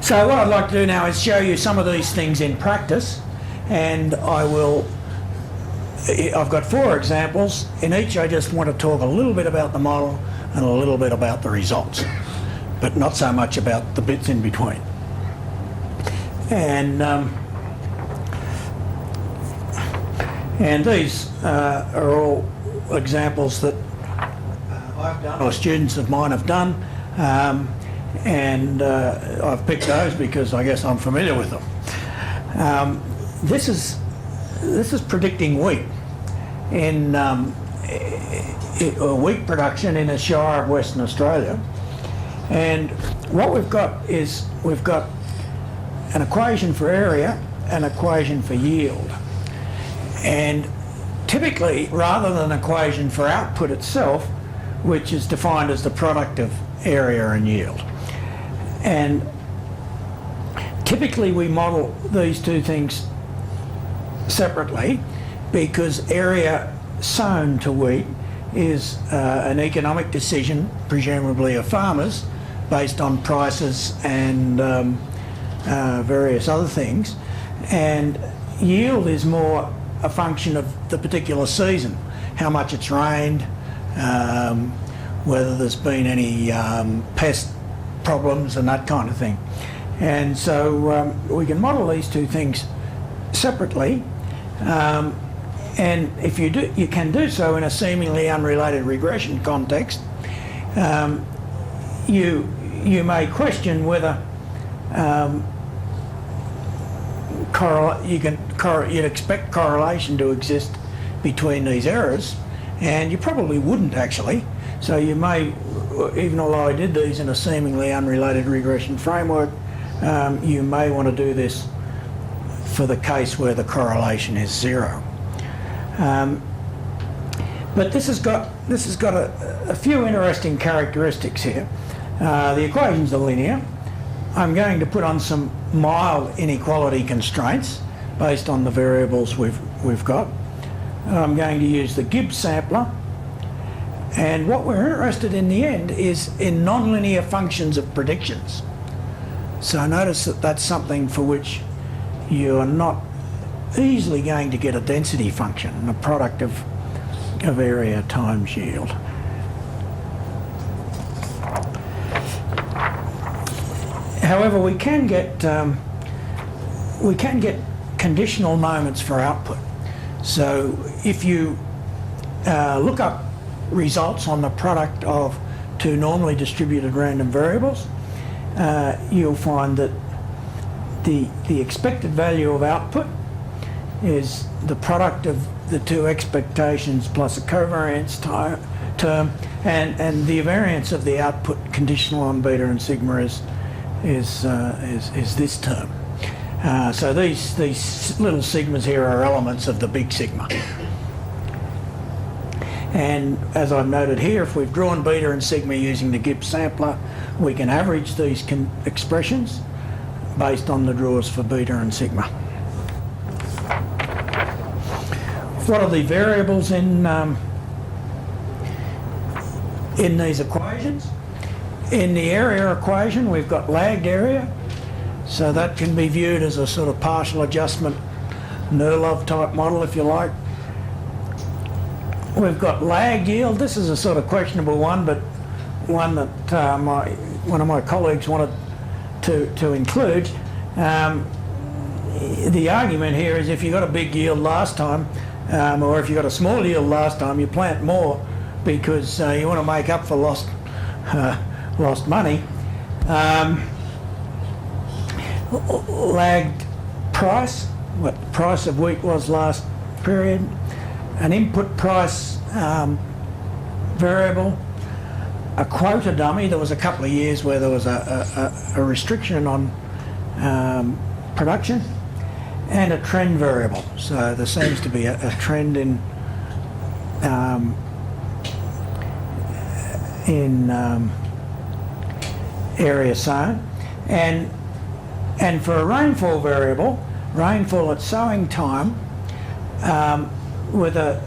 So what I'd like to do now is show you some of these things in practice, and I've got 4 examples. In each I just want to talk a little bit about the model and a little bit about the results, but not so much about the bits in between. And these are all examples that I've done or students of mine have done, and I've picked those because I guess I'm familiar with them. This is predicting wheat in wheat production in a shire of Western Australia, and what we've got is we've got an equation for area, an equation for yield, and typically rather than an equation for output itself, which is defined as the product of area and yield. And typically we model these two things separately because area sown to wheat is an economic decision, presumably of farmers, based on prices and various other things, and yield is more a function of the particular season, how much it's rained, whether there's been any pest problems and that kind of thing. And so we can model these two things separately, and if you do, you can do so in a seemingly unrelated regression context. You may question whether you'd expect correlation to exist between these errors, and you probably wouldn't actually. So you may, even although I did these in a seemingly unrelated regression framework, you may want to do this for the case where the correlation is 0. But this has got a few interesting characteristics here. The equations are linear. I'm going to put on some mild inequality constraints based on the variables we've got. I'm going to use the Gibbs sampler, and what we're interested in the end is in nonlinear functions of predictions. So notice that that's something for which you are not easily going to get a density function, a product of area times yield. However, we can get conditional moments for output. So if you look up results on the product of 2 normally distributed random variables, you'll find that the expected value of output is the product of the 2 expectations plus a covariance term, and the variance of the output conditional on beta and sigma is this term. So these little sigmas here are elements of the big sigma. And as I've noted here, if we've drawn beta and sigma using the Gibbs sampler, we can average these expressions based on the draws for beta and sigma. What are the variables in these equations? In the area equation, we've got lagged area, so that can be viewed as a sort of partial adjustment Nurlov type model, if you like. We've got lagged yield. This is a sort of questionable one, but one that one of my colleagues wanted to include. The argument here is if you got a big yield last time, or if you got a small yield last time, you plant more because you want to make up for lost money. Lagged price, what the price of wheat was last period, an input price variable, a quota dummy. There was a couple of years where there was a restriction on production, and a trend variable. So there seems to be a trend in area sown, and for a rainfall variable, rainfall at sowing time, with a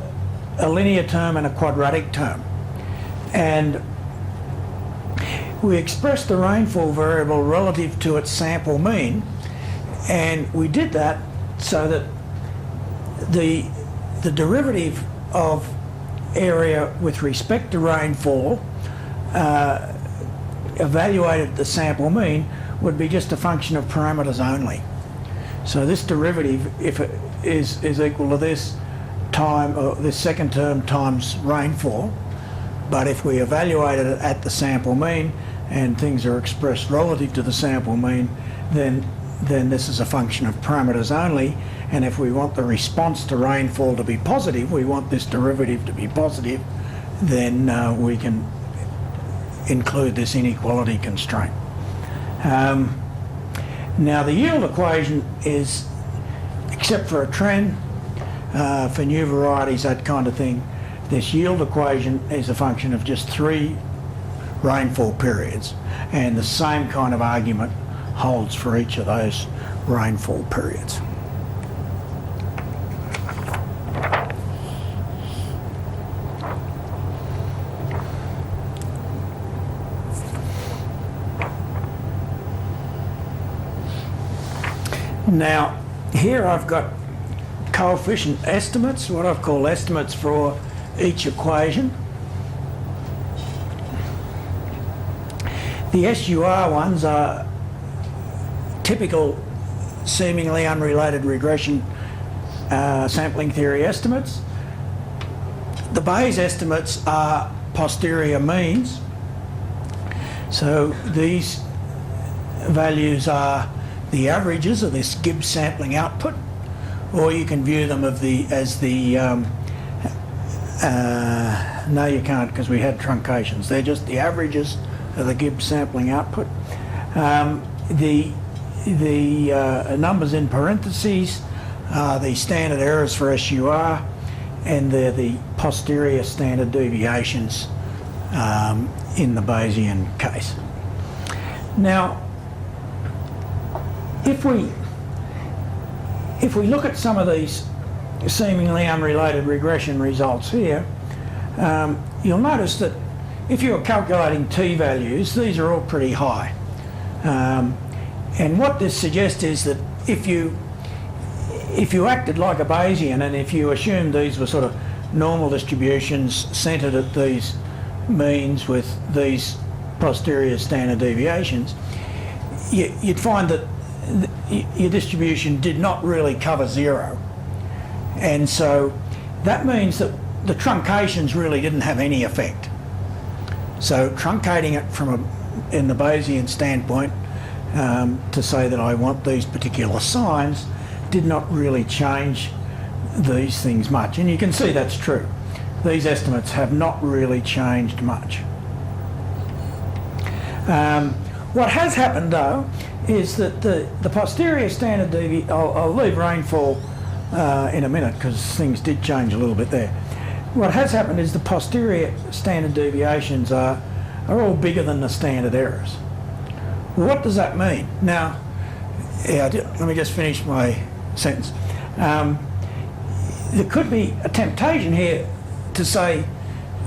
linear term and a quadratic term. And we expressed the rainfall variable relative to its sample mean, and we did that so that the derivative of area with respect to rainfall evaluated at the sample mean would be just a function of parameters only. So this derivative, if it is equal to this time, or this second term times rainfall, but if we evaluated it at the sample mean and things are expressed relative to the sample mean, then this is a function of parameters only, and if we want the response to rainfall to be positive, we want this derivative to be positive, then we can include this inequality constraint. Now the yield equation is, except for a trend, for new varieties, that kind of thing, this yield equation is a function of just 3 rainfall periods, and the same kind of argument holds for each of those rainfall periods. Now, here I've got coefficient estimates, what I've called estimates for each equation. The SUR ones are typical seemingly unrelated regression sampling theory estimates. The Bayes estimates are posterior means. So these values are the averages of this Gibbs sampling output, or you can view them as the no, you can't, because we had truncations. They're just the averages of the Gibbs sampling output. The numbers in parentheses are the standard errors for SUR, and they're the posterior standard deviations in the Bayesian case. Now, if we look at some of these seemingly unrelated regression results here, you'll notice that if you're calculating t-values, these are all pretty high. And what this suggests is that if you acted like a Bayesian, and if you assumed these were sort of normal distributions centred at these means with these posterior standard deviations, you'd find that your distribution did not really cover 0. And so that means that the truncations really didn't have any effect. So truncating it in the Bayesian standpoint to say that I want these particular signs did not really change these things much. And you can see that's true. These estimates have not really changed much. What has happened though is that the posterior standard deviation, I'll leave rainfall in a minute because things did change a little bit there. What has happened is the posterior standard deviations are all bigger than the standard errors. What does that mean? Now, let me just finish my sentence. There could be a temptation here to say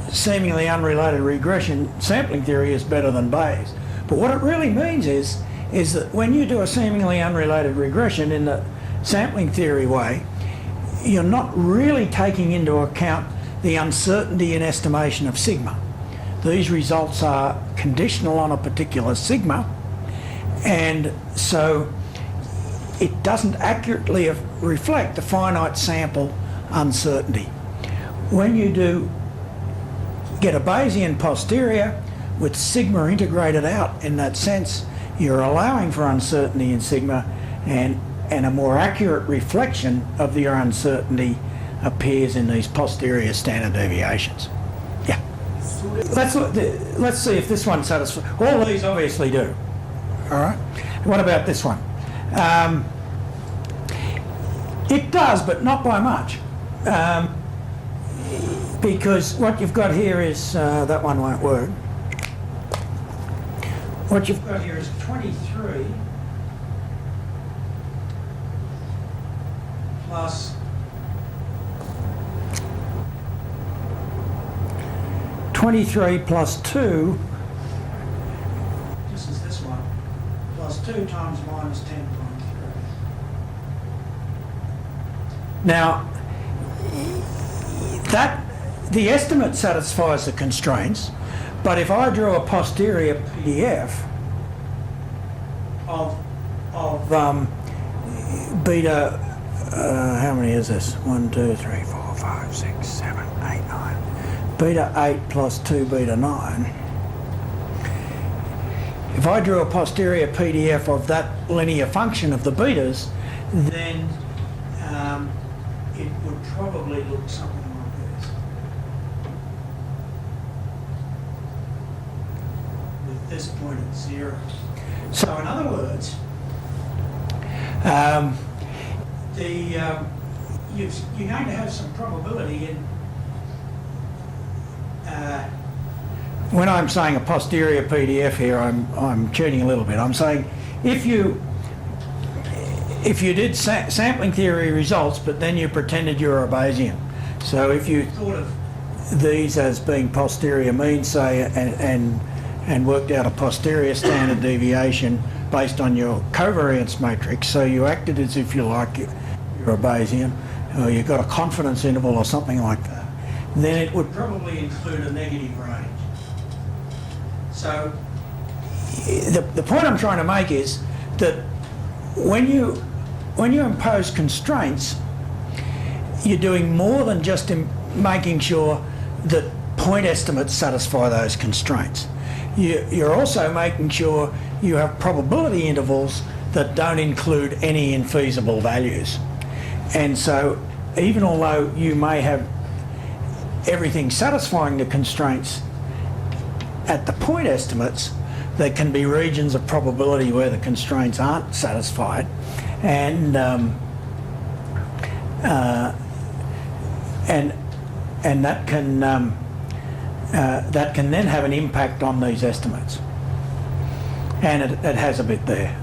seemingly unrelated regression sampling theory is better than Bayes. But what it really means is that when you do a seemingly unrelated regression in the sampling theory way, you're not really taking into account the uncertainty in estimation of sigma. These results are conditional on a particular sigma, and so it doesn't accurately reflect the finite sample uncertainty. When you do get a Bayesian posterior with sigma integrated out in that sense, you're allowing for uncertainty in sigma, and a more accurate reflection of your uncertainty appears in these posterior standard deviations. Yeah. Let's see if this one satisfies. All these obviously do. All right. What about this one? It does, but not by much. Because what you've got here is, that one won't work. What you've got here is 23 plus 23 plus 2 2 times minus 10 times 3. Now, the estimate satisfies the constraints, but if I drew a posterior PDF of beta, how many is this? 1, 2, 3, 4, 5, 6, 7, 8, 9. Beta 8 plus 2 beta 9. If I drew a posterior PDF of that linear function of the betas, then it would probably look something like this. With this point at 0. So in other words, you're going to have some probability in when I'm saying a posterior PDF here, I'm cheating a little bit. I'm saying if you did sampling theory results, but then you pretended you were a Bayesian. So if you thought of these as being posterior mean, say, and worked out a posterior standard deviation based on your covariance matrix, so you acted as if you're a Bayesian, or you got a confidence interval or something like that, then it would probably include a negative range. So the point I'm trying to make is that when you impose constraints, you're doing more than just making sure that point estimates satisfy those constraints. You're also making sure you have probability intervals that don't include any infeasible values. And so even although you may have everything satisfying the constraints at the point estimates, there can be regions of probability where the constraints aren't satisfied, and that can then have an impact on these estimates, and it has a bit there.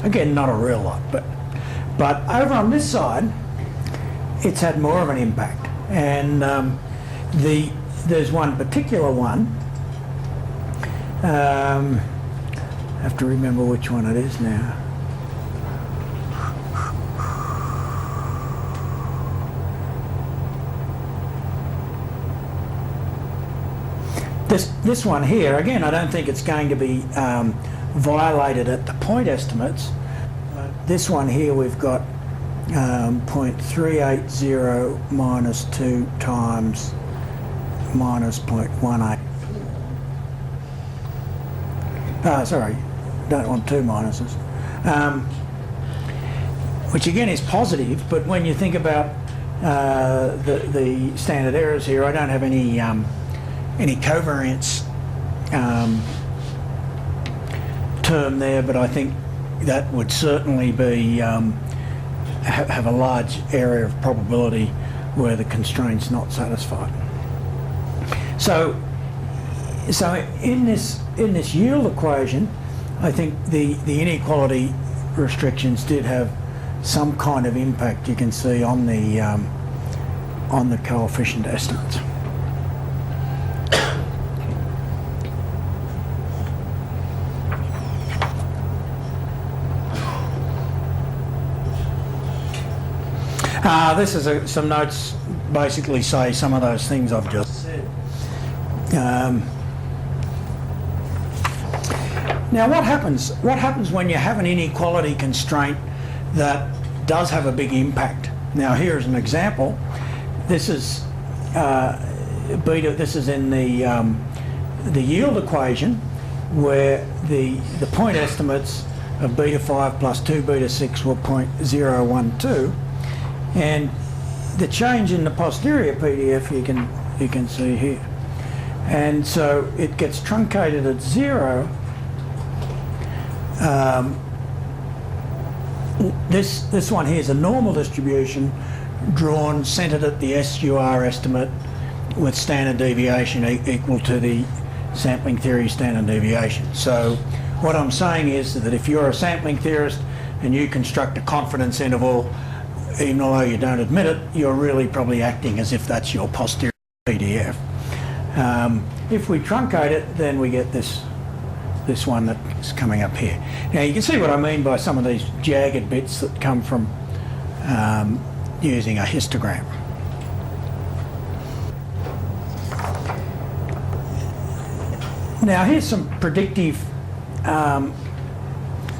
Again, not a real lot, but over on this side, it's had more of an impact, and there's one particular one. I have to remember which one it is now. This one here, again, I don't think it's going to be violated at the point estimates. But this one here, we've got 0.380 minus 2 times minus 0.18. Sorry, don't want 2 minuses. Which again is positive, but when you think about the standard errors here, I don't have any covariance term there, but I think that would certainly be have a large area of probability where the constraint's not satisfied. So in this yield equation, I think the inequality restrictions did have some kind of impact. You can see on the coefficient estimates. This is some notes basically say some of those things I've just said. Now what happens when you have an inequality constraint that does have a big impact? Now here's an example. This is beta. This is in the yield equation where the point estimates of beta 5 plus 2 beta 6 were 0.012, and the change in the posterior PDF you can see here, and so it gets truncated at 0. This one here is a normal distribution drawn centered at the SUR estimate with standard deviation equal to the sampling theory standard deviation. So what I'm saying is that if you're a sampling theorist and you construct a confidence interval, even although you don't admit it, you're really probably acting as if that's your posterior PDF. If we truncate it, then we get this this one that's coming up here. Now you can see what I mean by some of these jagged bits that come from using a histogram. Now here's some predictive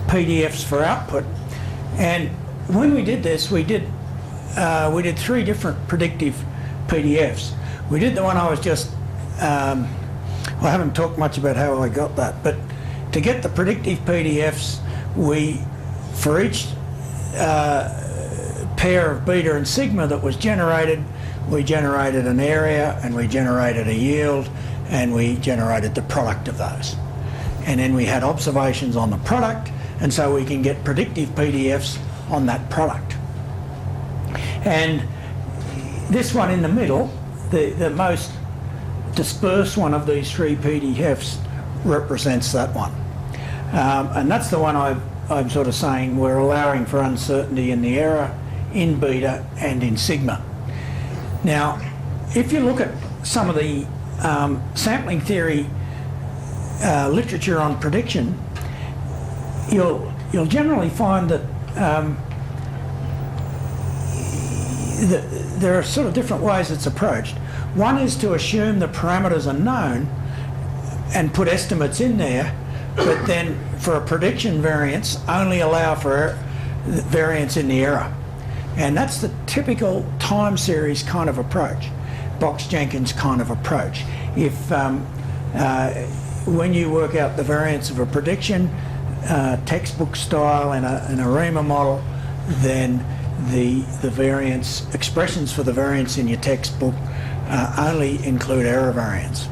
PDFs for output, and when we did this, we did 3 different predictive PDFs. We did the one I was just, I haven't talked much about how I got that, but to get the predictive PDFs, for each pair of beta and sigma that was generated, we generated an area, and we generated a yield, and we generated the product of those. And then we had observations on the product, and so we can get predictive PDFs on that product. And this one in the middle, the most dispersed one of these 3 PDFs, represents that one. And that's the one I'm sort of saying we're allowing for uncertainty in the error in beta and in sigma. Now, if you look at some of the sampling theory literature on prediction, you'll generally find that there are sort of different ways it's approached. One is to assume the parameters are known and put estimates in there, but then for a prediction variance only allow for variance in the error. And that's the typical time series kind of approach, Box-Jenkins kind of approach. If when you work out the variance of a prediction, textbook style in a Riemann model, then the variance expressions for the variance in your textbook only include error variance.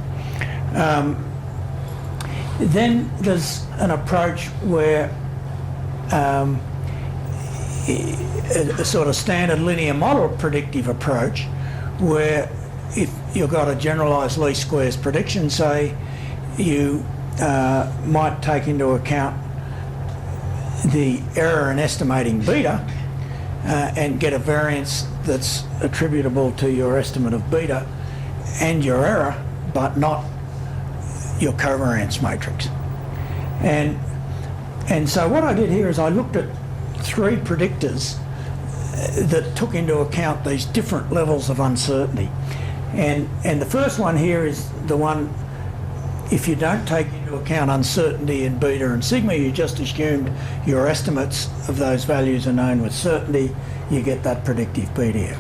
Then there's an approach where a sort of standard linear model predictive approach, where if you've got a generalised least squares prediction, say, you might take into account the error in estimating beta and get a variance that's attributable to your estimate of beta and your error, but not your covariance matrix. And so what I did here is I looked at 3 predictors that took into account these different levels of uncertainty. And the first one here is the one, if you don't take into account uncertainty in beta and sigma, you just assumed your estimates of those values are known with certainty, you get that predictive PDF.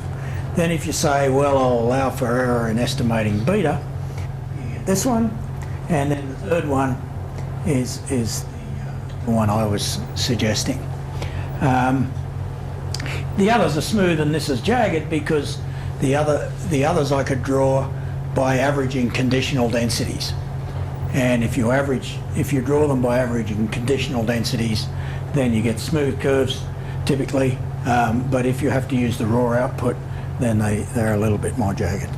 Then if you say, well, I'll allow for error in estimating beta, you get this one. And then the third one is the one I was suggesting. The others are smooth and this is jagged because the others I could draw by averaging conditional densities. And if you draw them by averaging conditional densities, then you get smooth curves typically. But if you have to use the raw output, then they're a little bit more jagged.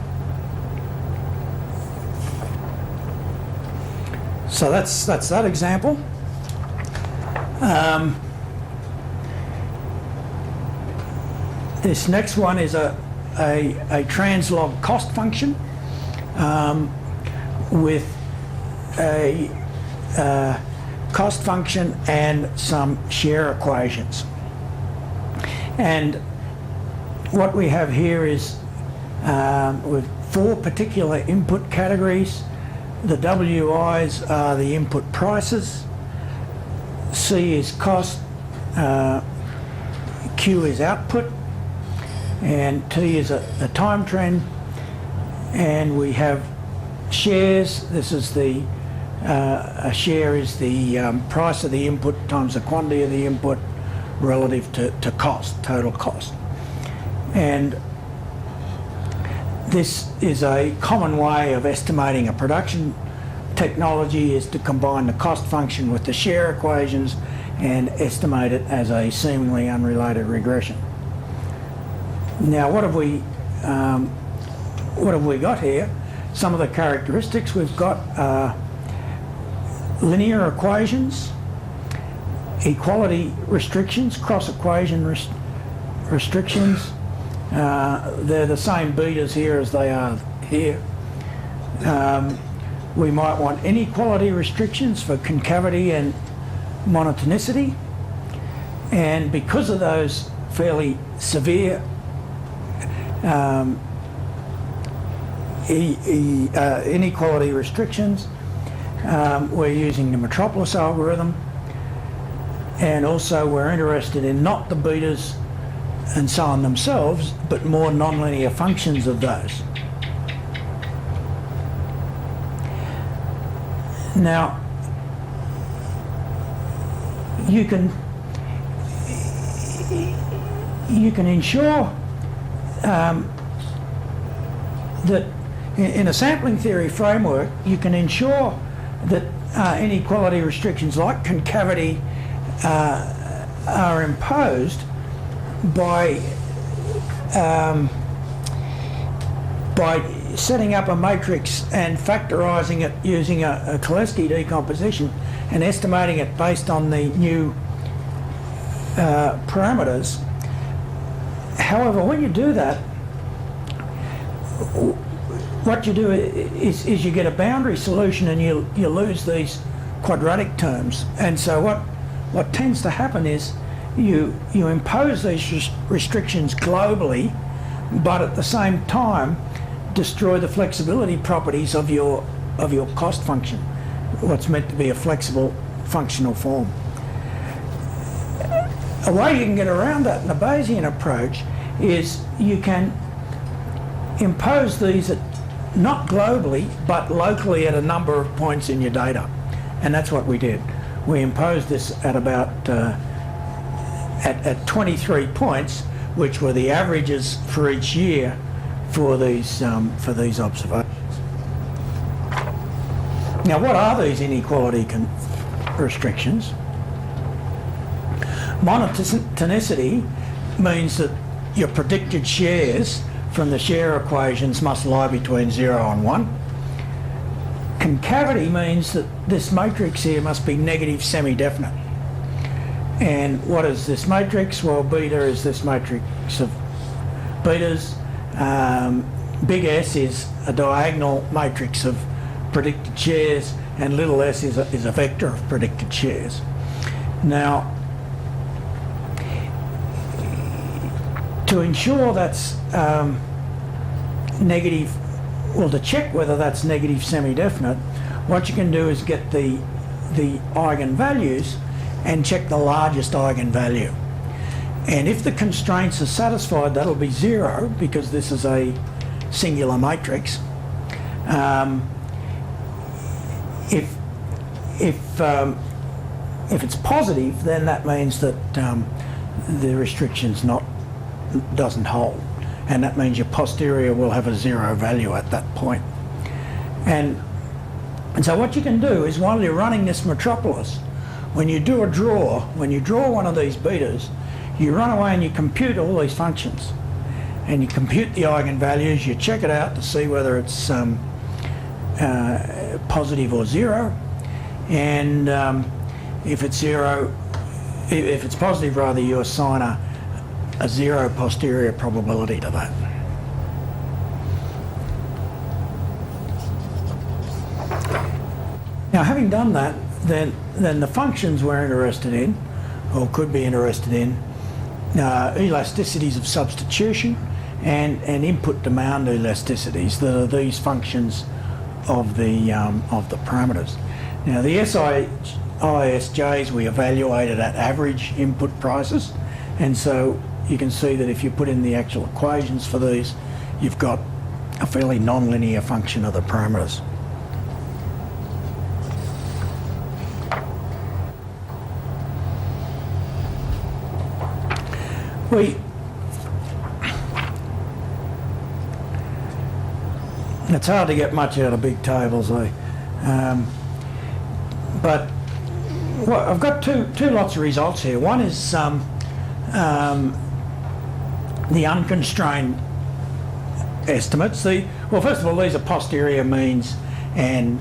So that's that example. This next one is a translog cost function with a cost function and some share equations. And what we have here is with 4 particular input categories. The WIs are the input prices, C is cost, Q is output, and T is a time trend, and we have shares. This is a share is the price of the input times the quantity of the input relative to cost, total cost. And this is a common way of estimating a production technology, is to combine the cost function with the share equations and estimate it as a seemingly unrelated regression. Now what have we got here? Some of the characteristics we've got linear equations, equality restrictions, cross equation restrictions. They're the same betas here as they are here. we might want inequality restrictions for concavity and monotonicity. And because of those fairly severe inequality restrictions, we're using the metropolis algorithm, and also we're interested in not the betas and so on themselves, but more nonlinear functions of those. Now, you can ensure that in a sampling theory framework, you can ensure that inequality restrictions like concavity are imposed by setting up a matrix and factorising it using a Cholesky decomposition and estimating it based on the new parameters. However, when you do that, what you do is you get a boundary solution and you lose these quadratic terms. And so what tends to happen is you impose these restrictions globally, but at the same time destroy the flexibility properties of your cost function, what's meant to be a flexible functional form. A way you can get around that in a Bayesian approach is you can impose these not globally but locally at a number of points in your data, and that's what we did. We imposed this at about at 23 points, which were the averages for each year for these observations. Now, what are these inequality restrictions? Monotonicity means that your predicted shares from the share equations must lie between 0 and 1. Concavity means that this matrix here must be negative semi-definite. And what is this matrix? Well, beta is this matrix of betas. Big S is a diagonal matrix of predicted shares, and little s is a vector of predicted shares. Now, to ensure that's negative, well, to check whether that's negative semi-definite, what you can do is get the eigenvalues and check the largest eigenvalue. And if the constraints are satisfied, that'll be 0 because this is a singular matrix. If it's positive, then that means that the restriction's doesn't hold, and that means your posterior will have a 0 value at that point. And so what you can do is, while you're running this metropolis, when you draw one of these betas, you run away and you compute all these functions, and you compute the eigenvalues, you check it out to see whether it's positive or 0, and if it's 0, if it's positive rather, you assign a 0 posterior probability to that. Now, having done that, then the functions we're interested in, or could be interested in, elasticities of substitution and input demand elasticities that are these functions of the parameters. Now, the ISJs we evaluated at average input prices, and so you can see that if you put in the actual equations for these, you've got a fairly non-linear function of the parameters. It's hard to get much out of big tables, but I've got two lots of results here. One is the unconstrained estimates. Well, first of all, these are posterior means and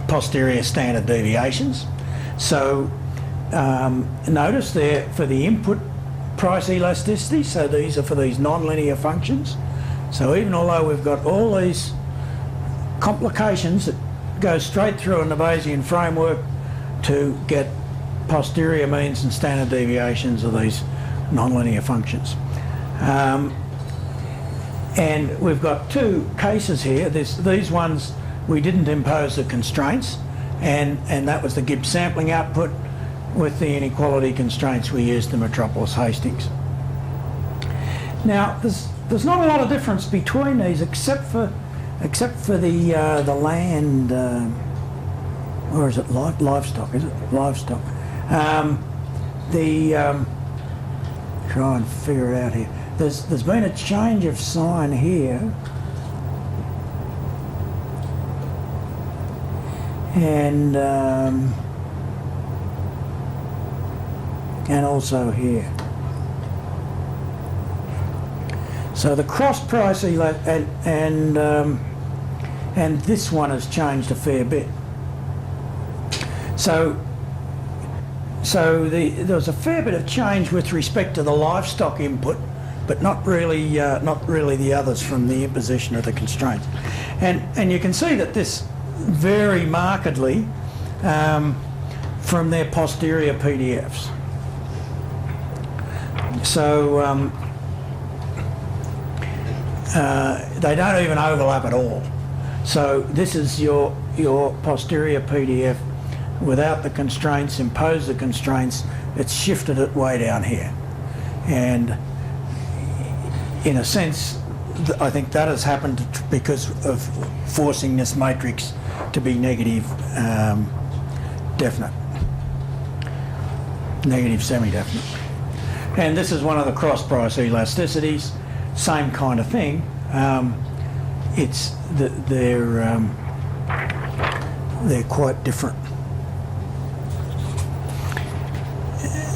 posterior standard deviations. So notice they're for the input price elasticity, so these are for these non-linear functions. So even although we've got all these complications that goes straight through in the Bayesian framework to get posterior means and standard deviations of these nonlinear functions. And we've got two cases here. These ones we didn't impose the constraints, and that was the Gibbs sampling output. With the inequality constraints we used the Metropolis Hastings. Now there's not a lot of difference between these except for the land, or is it livestock? Is it livestock? Try and figure it out here. There's been a change of sign here, and also here. So the cross price and this one has changed a fair bit. So there was a fair bit of change with respect to the livestock input, but not really the others from the imposition of the constraints. And you can see that this vary markedly from their posterior PDFs. So they don't even overlap at all. So this is your posterior PDF without the constraints, impose the constraints, it's shifted it way down here. And in a sense, I think that has happened because of forcing this matrix to be negative definite, negative semi-definite. And this is one of the cross-price elasticities, same kind of thing. They're quite different.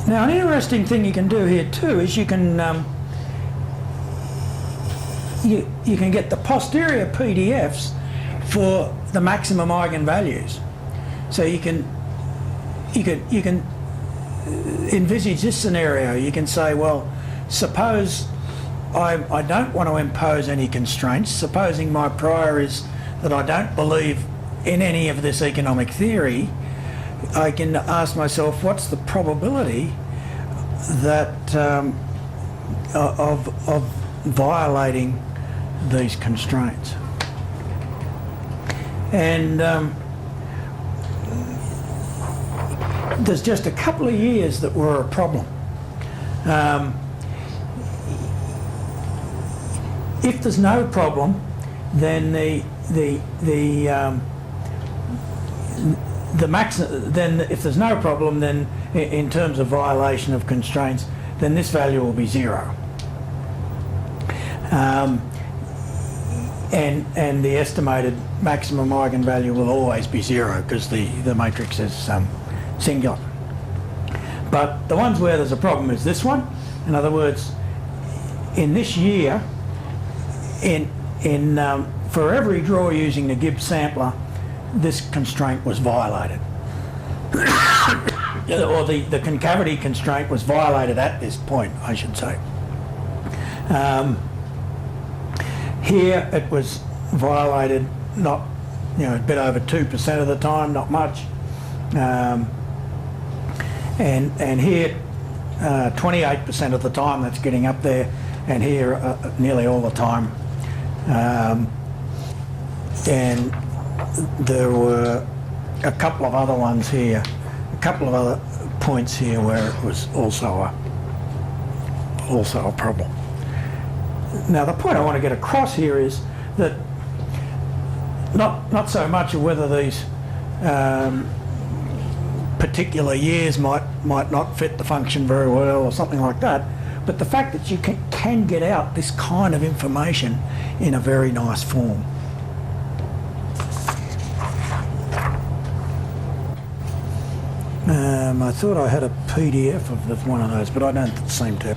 Now, an interesting thing you can do here too is you can get the posterior PDFs for the maximum eigenvalues. So you can envisage this scenario. You can say, well, suppose I don't want to impose any constraints. Supposing my prior is that I don't believe in any of this economic theory, I can ask myself, what's the probability that of violating these constraints? And there's just a couple of years that were a problem. If there's no problem, then if there's no problem, then in terms of violation of constraints, then this value will be 0. And the estimated maximum eigenvalue will always be 0 because the matrix is singular. But the ones where there's a problem is this one. In other words, in this year, for every draw using the Gibbs sampler, this constraint was violated. Or the concavity constraint was violated at this point, I should say. Here it was violated not, a bit over 2% of the time, not much. And here 28% of the time, that's getting up there, and here nearly all the time. And there were a couple of other ones here, a couple of other points here where it was also a problem. Now the point I want to get across here is that not so much of whether these particular years might not fit the function very well or something like that, but the fact that you can get out this kind of information in a very nice form. I thought I had a PDF of one of those, but I don't seem to.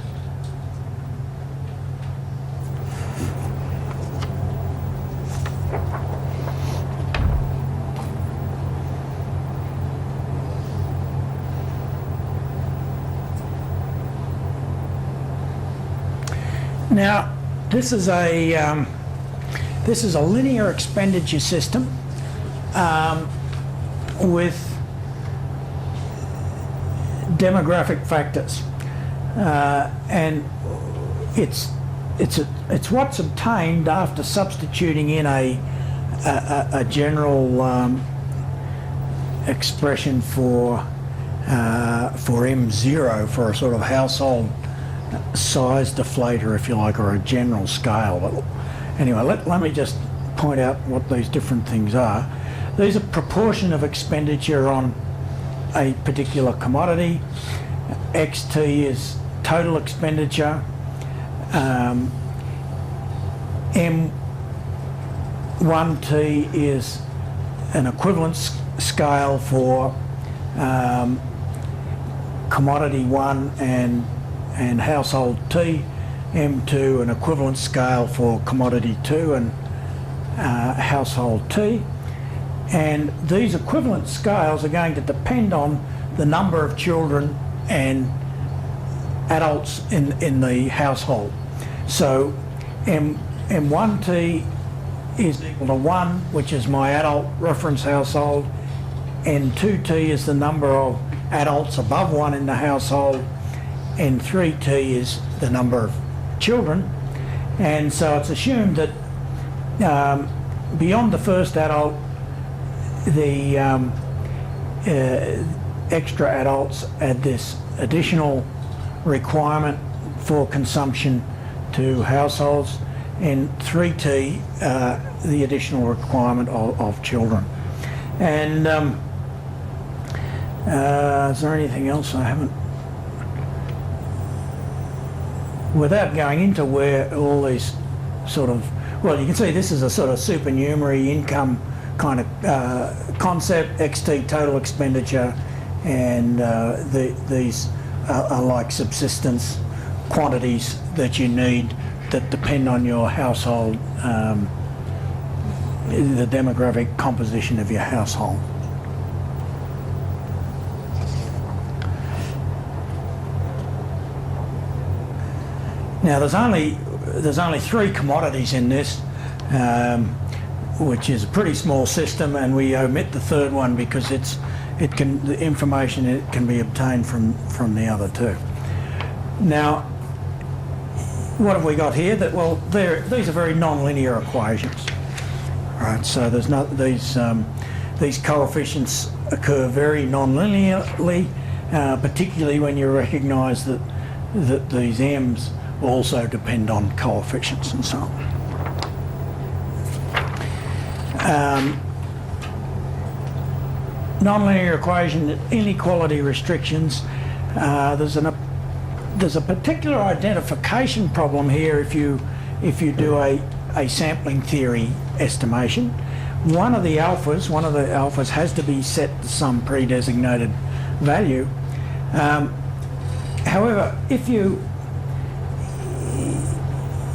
Now, this is a linear expenditure system with demographic factors, and it's what's obtained after substituting in a general expression for M0, for a sort of household size deflator, if you like, or a general scale. But anyway, let me just point out what these different things are. These are proportion of expenditure on a particular commodity. XT is total expenditure. M1T is an equivalence scale for commodity 1 and household T. M2 an equivalence scale for commodity 2 and household T. And these equivalent scales are going to depend on the number of children and adults in the household. So M1T is equal to 1, which is my adult reference household, and 2T is the number of adults above 1 in the household, and 3T is the number of children. And so it's assumed that beyond the first adult, the extra adults add this additional requirement for consumption to households, and 3T the additional requirement of children. And is there anything else I haven't? Without going into where all these sort of, well, you can see this is a sort of supernumerary income kind of concept. XT total expenditure, and these are like subsistence quantities that you need that depend on your household, the demographic composition of your household. Now there's only 3 commodities in this, which is a pretty small system, and we omit the third one because the information it can be obtained from the other 2. Now, what have we got here? These are very non-linear equations. Right, so there's not these coefficients occur very non-linearly, particularly when you recognise that these m's also depend on coefficients and so on. Non-linear equation inequality restrictions. There's a particular identification problem here if you do a sampling theory estimation. One of the alphas has to be set to some pre-designated value. However,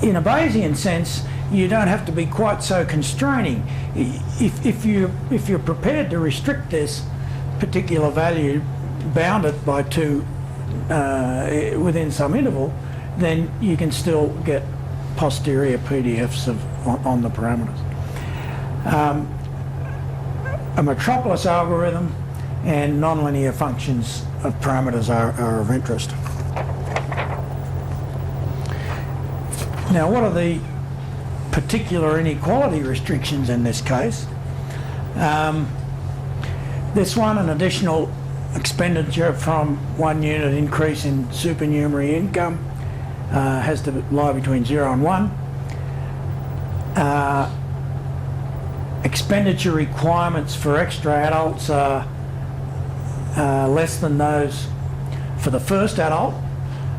in a Bayesian sense, you don't have to be quite so constraining. If you're prepared to restrict this particular value, bound it by 2 within some interval, then you can still get posterior PDFs on the parameters. A metropolis algorithm and nonlinear functions of parameters are of interest. Now, what are the particular inequality restrictions in this case? This one, an additional expenditure from 1 unit increase in supernumerary income, has to lie between 0 and 1. Expenditure requirements for extra adults are less than those for the first adult,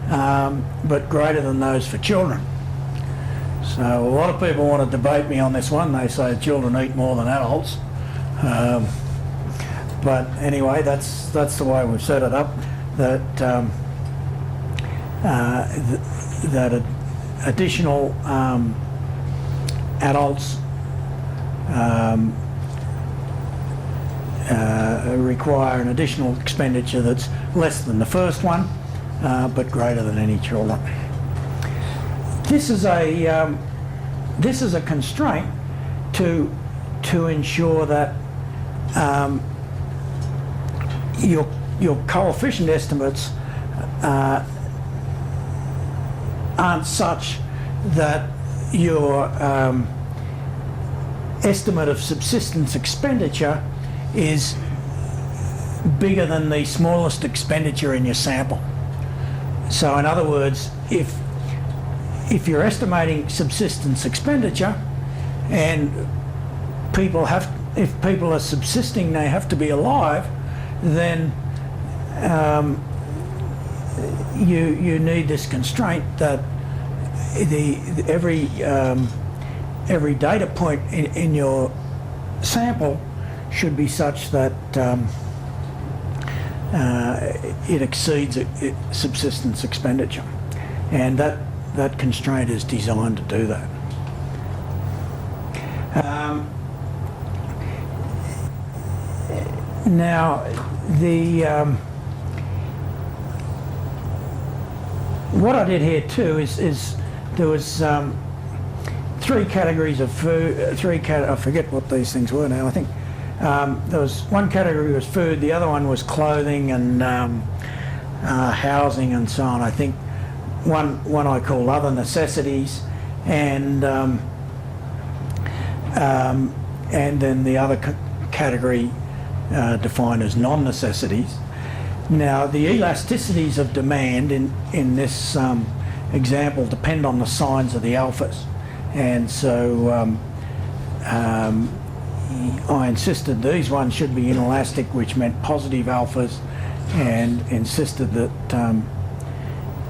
but greater than those for children. So a lot of people want to debate me on this one. They say children eat more than adults. But anyway, that's the way we've set it up, that additional adults require an additional expenditure that's less than the first one, but greater than any children. This is a constraint to ensure that your coefficient estimates aren't such that your estimate of subsistence expenditure is bigger than the smallest expenditure in your sample. So in other words, if you're estimating subsistence expenditure and if people are subsisting, they have to be alive, then you need this constraint that every data point in your sample should be such that it exceeds subsistence expenditure, and that constraint is designed to do that. Now, what I did here too is there was three categories of food. I forget what these things were now. I think there was one category was food, the other one was clothing and housing and so on. I think one I call other necessities, and then the other category defined as non-necessities. Now, the elasticities of demand in this example depend on the signs of the alphas, and so I insisted these ones should be inelastic, which meant positive alphas, and insisted that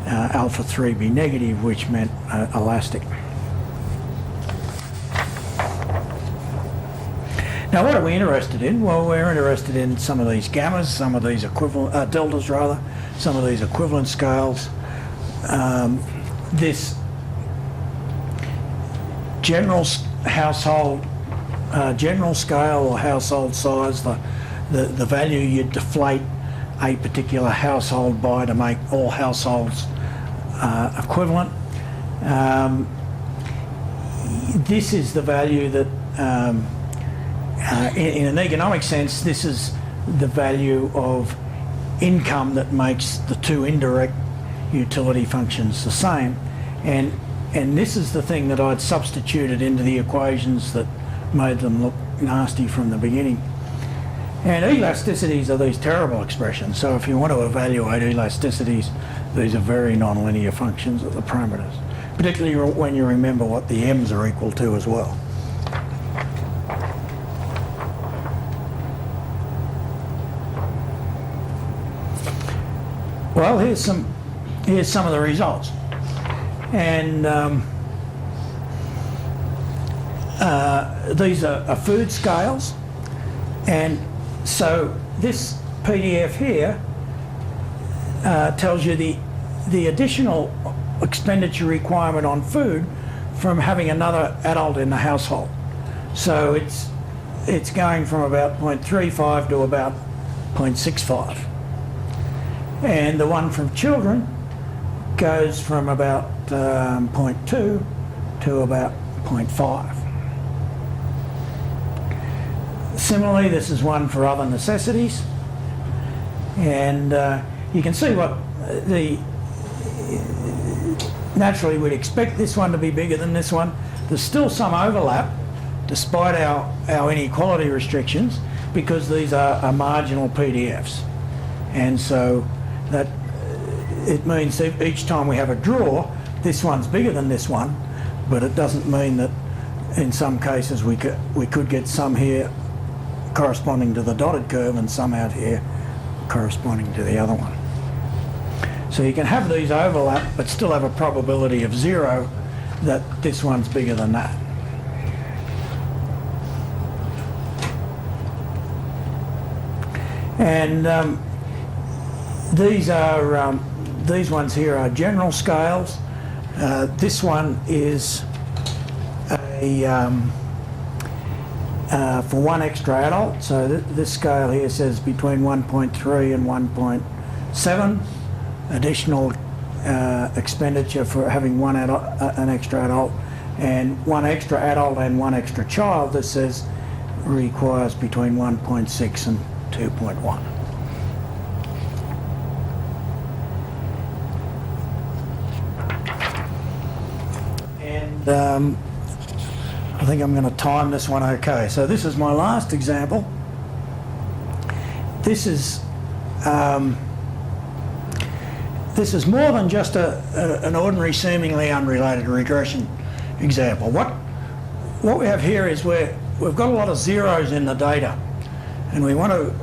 alpha 3 be negative, which meant elastic. Now, what are we interested in? Well, we're interested in some of these gammas, some of these equivalent deltas rather, some of these equivalent scales. This general household, general scale or household size, the value you deflate a particular household by to make all households equivalent. This is the value that in an economic sense, this is the value of income that makes the two indirect utility functions the same, and this is the thing that I'd substituted into the equations that made them look nasty from the beginning. And elasticities are these terrible expressions, so if you want to evaluate elasticities, these are very nonlinear functions of the parameters, particularly when you remember what the m's are equal to as well. Well, here's some of the results, and these are food scales, and so this PDF here tells you the additional expenditure requirement on food from having another adult in the household. So it's going from about 0.35 to about 0.65. And the one from children goes from about 0.2 to about 0.5. Similarly, this is one for other necessities, and you can see what naturally we'd expect this one to be bigger than this one. There's still some overlap despite our inequality restrictions, because these are marginal PDFs, and so that it means that each time we have a draw, this one's bigger than this one, but it doesn't mean that in some cases we could get some here corresponding to the dotted curve and some out here corresponding to the other one. So you can have these overlap but still have a probability of 0 that this one's bigger than that. And these ones here are general scales. This one is for one extra adult. So this scale here says between 1.3 and 1.7 additional expenditure for having an extra adult, and one extra adult and one extra child. This says requires between 1.6 and 2.1. And I think I'm going to time this one okay. So this is my last example. This is more than just an ordinary seemingly unrelated regression example. What we have here is we've got a lot of zeros in the data, and we want to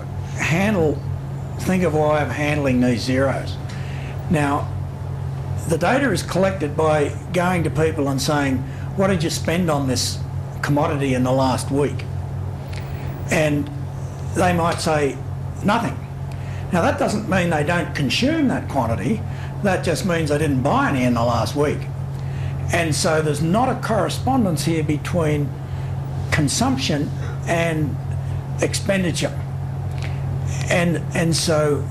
think of a way of handling these zeros. Now, the data is collected by going to people and saying, what did you spend on this commodity in the last week? And they might say, nothing. Now that doesn't mean they don't consume that quantity, that just means they didn't buy any in the last week. And so there's not a correspondence here between consumption and expenditure. And so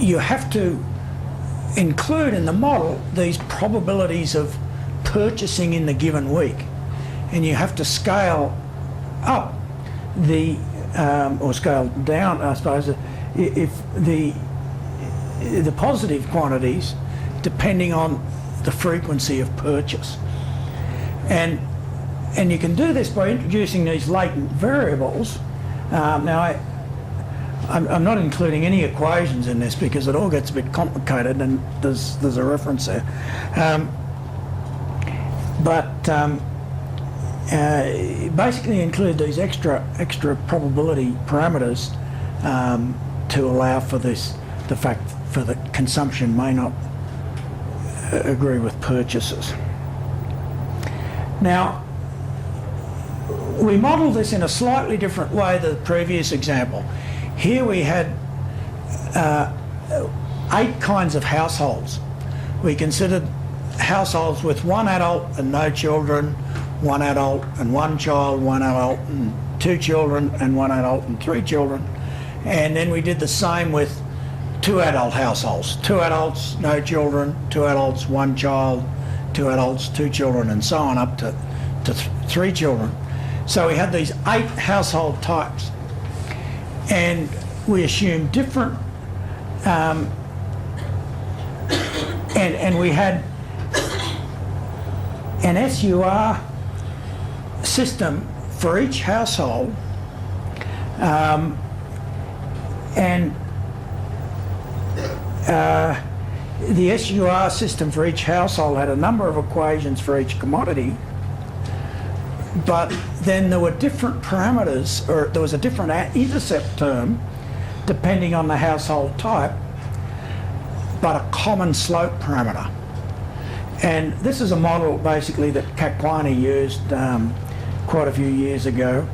you have to include in the model these probabilities of purchasing in the given week. And you have to scale up or scale down, I suppose, if the positive quantities depending on the frequency of purchase. And you can do this by introducing these latent variables. Now I'm not including any equations in this because it all gets a bit complicated, and there's a reference there. Basically include these extra probability parameters to allow for the fact for the consumption may not agree with purchases. Now, we modelled this in a slightly different way than the previous example. Here we had 8 kinds of households. We considered households with 1 adult and no children, 1 adult and 1 child, 1 adult and 2 children, and 1 adult and 3 children. And then we did the same with 2 adult households. 2 adults, no children, 2 adults, 1 child, 2 adults, 2 children, and so on up to 3 children. So we had these 8 household types. And we assumed different, and we had an SUR system for each household, the SUR system for each household had a number of equations for each commodity, but then there were different parameters, or there was a different intercept term depending on the household type, but a common slope parameter. And this is a model basically that Kakwani used quite a few years ago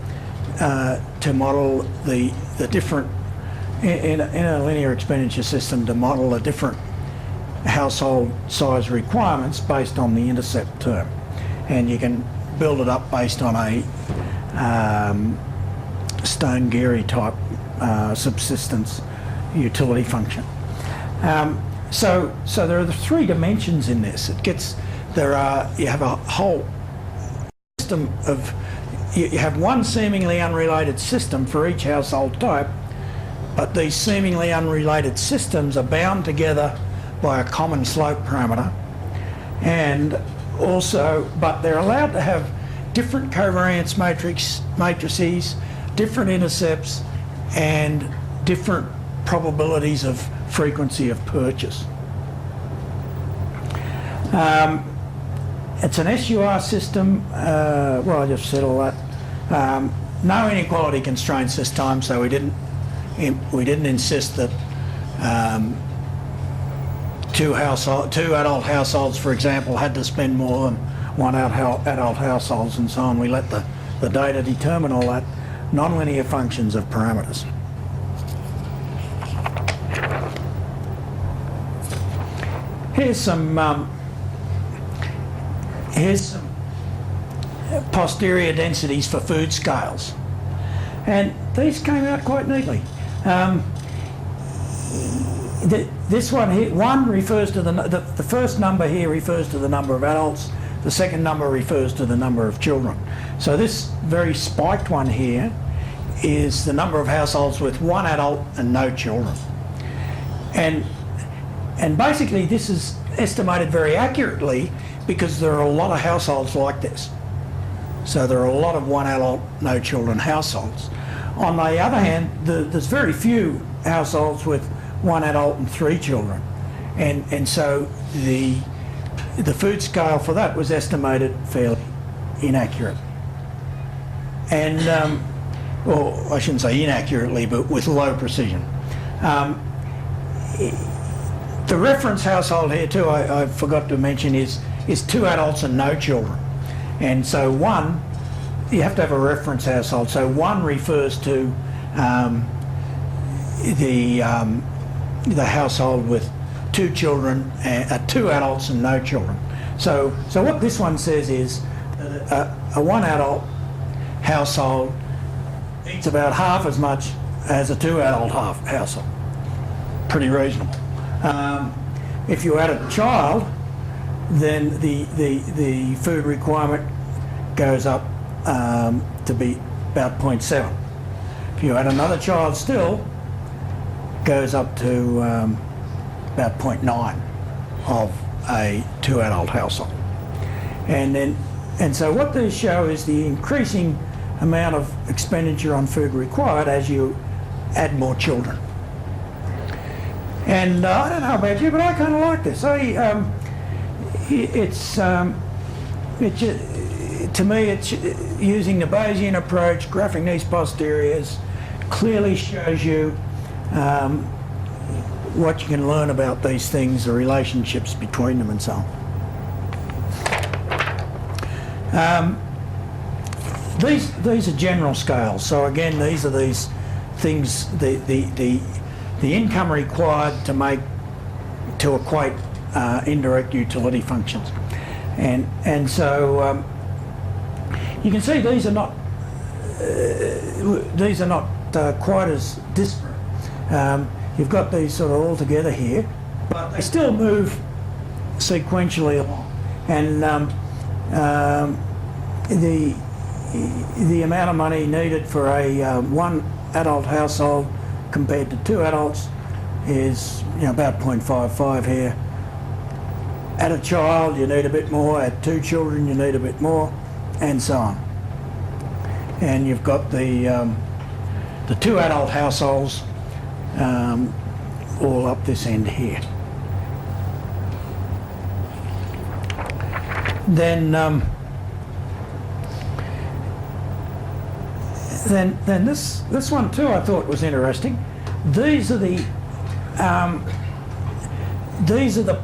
to model the different, in a linear expenditure system, to model the different household size requirements based on the intercept term. And you can build it up based on a Stone-Geary type subsistence utility function. So there are the 3 dimensions in this. You have a whole system of, you have one seemingly unrelated system for each household type, but these seemingly unrelated systems are bound together by a common slope parameter, and also, but they're allowed to have different covariance matrices, different intercepts, and different probabilities of frequency of purchase. It's an SUR system. Well, I just said all that. No inequality constraints this time, so we didn't insist that 2 adult households, for example, had to spend more than 1 adult households and so on. We let the data determine all that. Nonlinear functions of parameters. Here's some posterior densities for food scales, and these came out quite neatly. This one here, 1 refers to the first number here refers to the number of adults, the second number refers to the number of children. So this very spiked one here is the number of households with one adult and no children. And basically this is estimated very accurately because there are a lot of households like this. So there are a lot of one adult, no children households. On the other hand, there's very few households with one adult and 3 children. And so the food scale for that was estimated fairly inaccurate. And, well, I shouldn't say inaccurately, but with low precision. The reference household here too, I forgot to mention, is 2 adults and no children. And so one, you have to have a reference household. So one refers to the household with 2 children, 2 adults and no children. So what this one says is a 1 adult household eats about half as much as a 2 adult household. Pretty reasonable. If you add a child, then the food requirement goes up to be about 0.7. If you add another child still, goes up to about 0.9 of a 2 adult household. And so what these show is the increasing amount of expenditure on food required as you add more children. And I don't know about you, but I kind of like this. To me, it's using the Bayesian approach, graphing these posteriors, clearly shows you what you can learn about these things, the relationships between them and so on. These are general scales. So again, these are these things, the income required to equate indirect utility functions. And so you can see these are not quite as disparate. You've got these sort of all together here, but they still move sequentially along. And the amount of money needed for a 1 adult household compared to 2 adults is about 0.55 here. Add a child, you need a bit more. Add 2 children, you need a bit more, and so on. And you've got the 2 adult households all up this end here. Then this one too I thought was interesting. These are the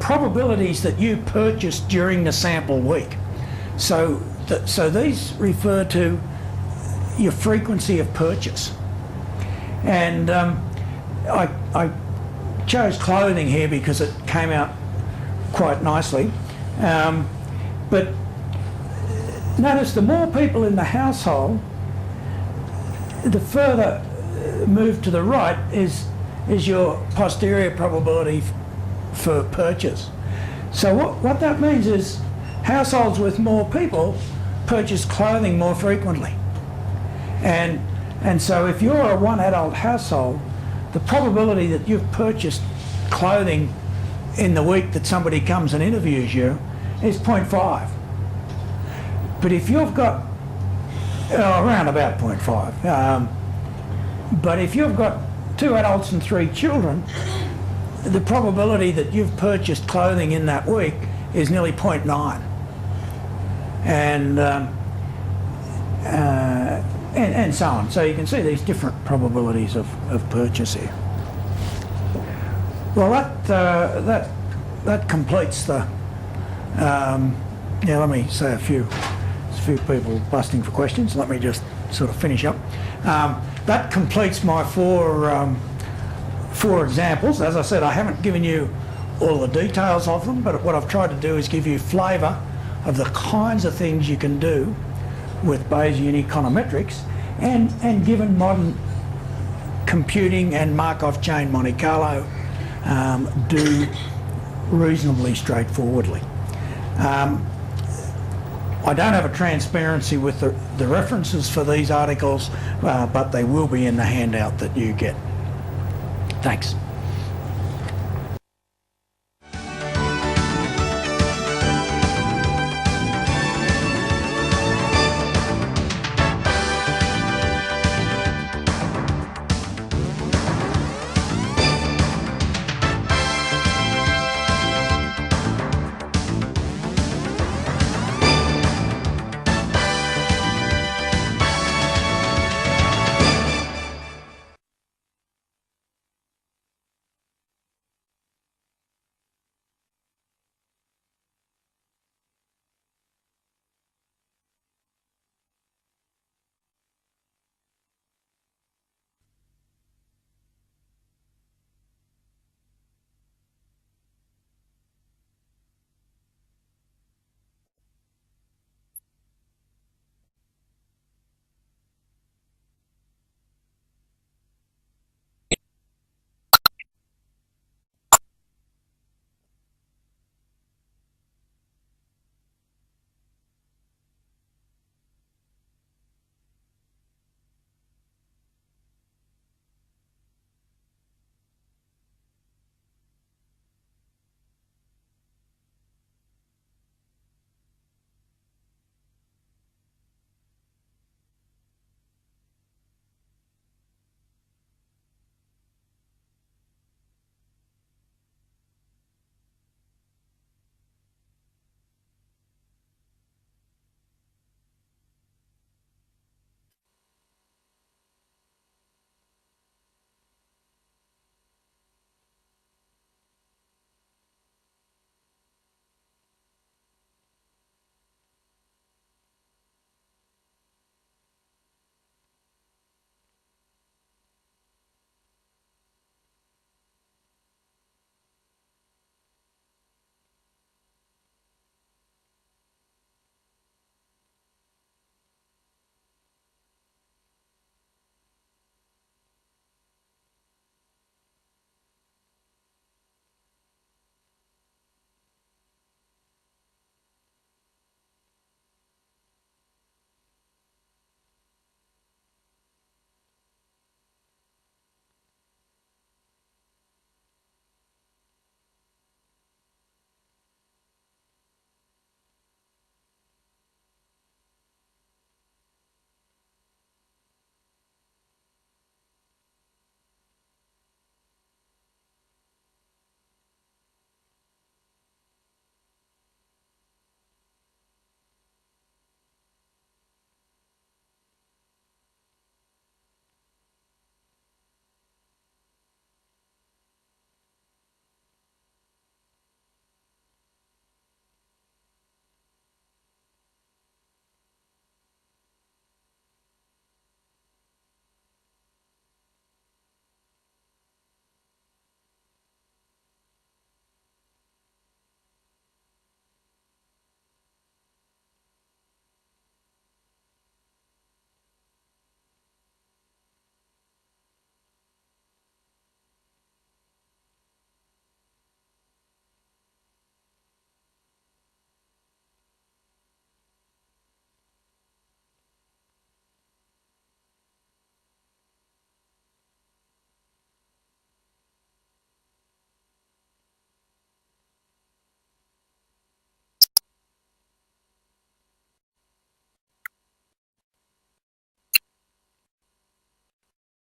probabilities that you purchased during the sample week. So these refer to your frequency of purchase. And I chose clothing here because it came out quite nicely. But notice the more people in the household, the further move to the right is your posterior probability for purchase. So what that means is households with more people purchase clothing more frequently. And so if you're a 1 adult household, the probability that you've purchased clothing in the week that somebody comes and interviews you is 0.5. But if you've got around about 0.5, but if you've got 2 adults and 3 children, the probability that you've purchased clothing in that week is nearly 0.9. And so on. So you can see these different probabilities of purchase here. Well, that completes the. Let me say a few people busting for questions. Let me just sort of finish up. That completes my four examples. As I said, I haven't given you all the details of them, but what I've tried to do is give you flavour of the kinds of things you can do with Bayesian econometrics, and given modern computing and Markov chain Monte Carlo do reasonably straightforwardly. I don't have a transparency with the references for these articles, but they will be in the handout that you get. Thanks.